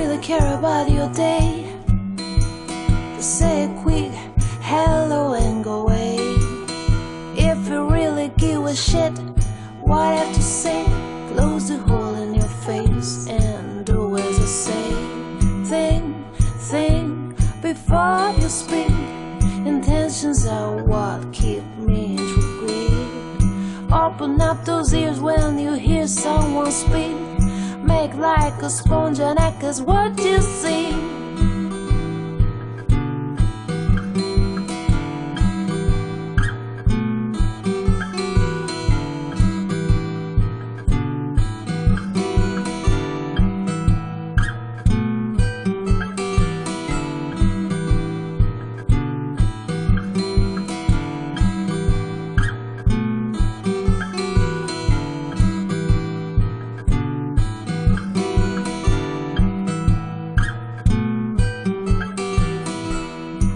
really care about your day. Just say a quick hello and go away. If you really give a shit what I have to say, close the hole in your face and do as I say. Think before you speak. Intentions are what keep me intrigued. Open up those ears when you hear someone speak. Make like a sponge and act as what you see.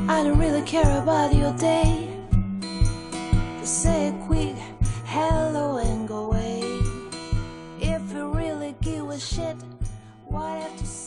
I don't really care about your day. Just say a quick hello and go away. If you really give a shit what I have to say.